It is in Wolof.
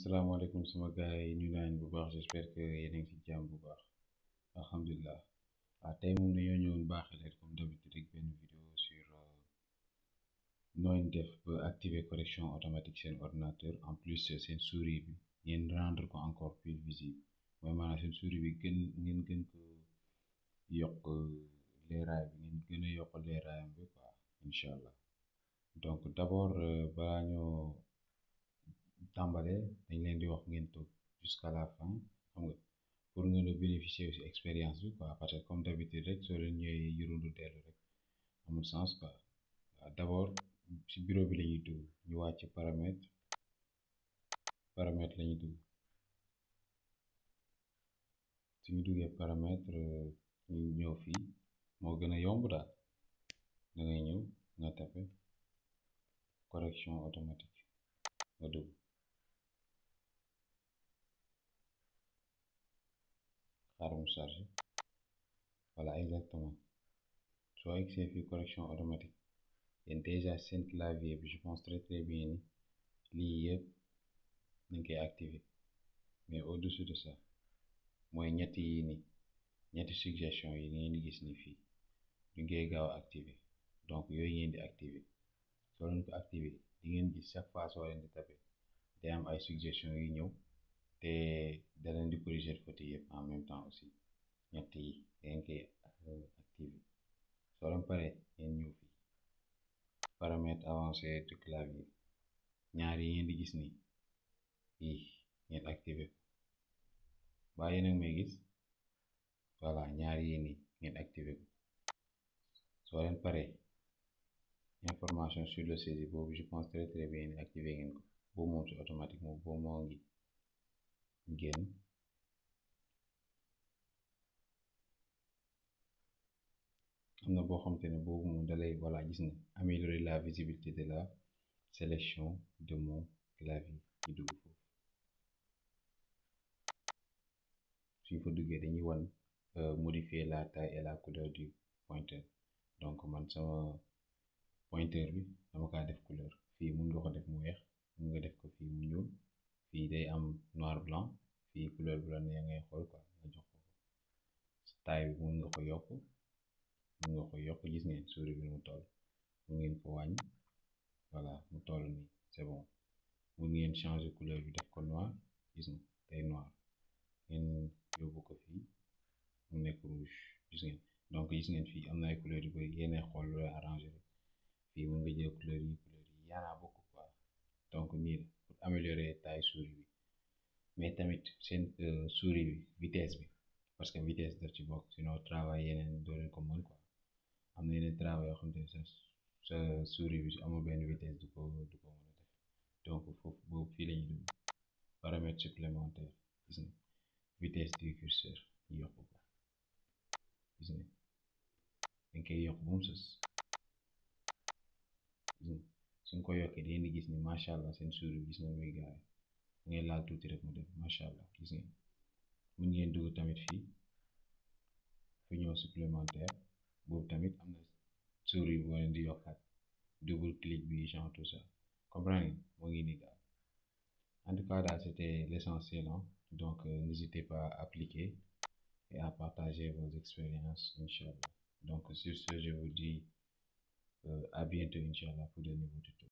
salaamaaleykum sama gars yi ñu naan bu baax j'espère que yéen a ngi ci jàmm bu baax alhamdulilah tey moom dañoo ñëwoon baaxee leen comme d'habitude rek benn vidéo sur nooy def ba activer correction automatique seen ordinateur en plus seen souris bi ngeen rendre ko encore plus visible mooy maanaam seen souris bi ngeen gën ko yokk leeraay bi ngeen gën a yokk leeraayam bi quoi incha allah donc d'abord balaa ñoo tàmbalee dañ leen di wax ngeen toog jusqu'à la fin xam nga pour ngeen a bénéficier aussi expérience bi quoi parce que comme d'habitude rek soo leen ñëwee yërundu dellu rek amul sens quoi d'abord si bureau bi la ñuy dugg ñu wàcc paramètre la ñuy dugg suñu duggee paramètre ñu ñëw fii moo gën a yomb daal da ngay ñëw nga tapé correction automatique nga dugg xaaral mu chargé voilà exactement soo egsee fii correction automatique yéen déjà seen clavier bi je pense très bien ni lii yëpp nañ koy activer mais au-dessus de ça mooy ñetti suggestion yi ngeen di gis ni fii ñu ngi gaaw a activer donc yooyu ngeen di activer soo leen ko activer di ngeen gis chaque fois soo leen di tapé day am ay suggestion yu ñëw te da leen di corriger faute yëpp en même temps aussi ñett yi ngeen koy activer soo leen paree ngeen ñëw fii paramètre avancé de clavier ñaar yi ngeen di gis ni fii ngeen activer ko baa yéen a ngi may gis voilà ñaar yi nii ngeen activer ko soo leen paree information sur le saisie boobu je pense très bien ni activer ngeen ko boobu moom c'est automatique moom boobu moo ngi génn am na boo xamante ne boobu moom dalay voilà gis nga améliorer la visibilité de la sélection de mon clavier ñu dugg foofu suñ fa duggee dañuy wan modifier la taille et la couleur du pointeur donc man sama pointeur bi dama kaa def couleur fii mun nga ko def mu weex mun nga def ko fii mu ñuul fii day am noir blanc fii couleur bu la neex ngay xool quoi nga jox ko taille bi mun nga ko yokk gis ngeen souris bi mu toll mun ngeen ko wàññi voilà mu toll nii c'est bon mun ngeen changer couleur bi def ko noir gis nga day noir ngeen yóbbu ko fii mu nekk rouge gis ngeen donc gis ngeen fii am na ay couleurs yu bëri yéen xool lu la arrangé rek fii mun nga jël couleurs yi y'en a beaucoup quoi donc nii la pour améliorer taille souris bi mais tamit seen souris bi vitesse bi parce que vitesse daf ci bokk sinon travail yeneen doo leen ko mën quoi am na yeneen travail yoo xam te sa souris bi su amul benn vitesse du ko mën a def donc foofu boobu fii la ñuy dugg paramètre supplémentaire gis nga vitesse du curseur ñu yokk ko gis nga dañ koy yokk ba mu sës suñ ko yokkee da ngeen di gis ni macha allah seen souris gis nga muy gaaw ngay laal tuuti rek mu dem macha allah gis ngeen mun ngeen dugg tamit fii union supplémentaire boobu tamit am na souris boo leen di yokkaat double clic bi genre tout ça comprendre moo ngi nii daal en tout cas daal c'était l'essentiel donc n'hésitez pas à appliquer et à partager vos expériences inchallah donc sur ce je vous dis à bientôt inchallah pour de nouveaux tutos.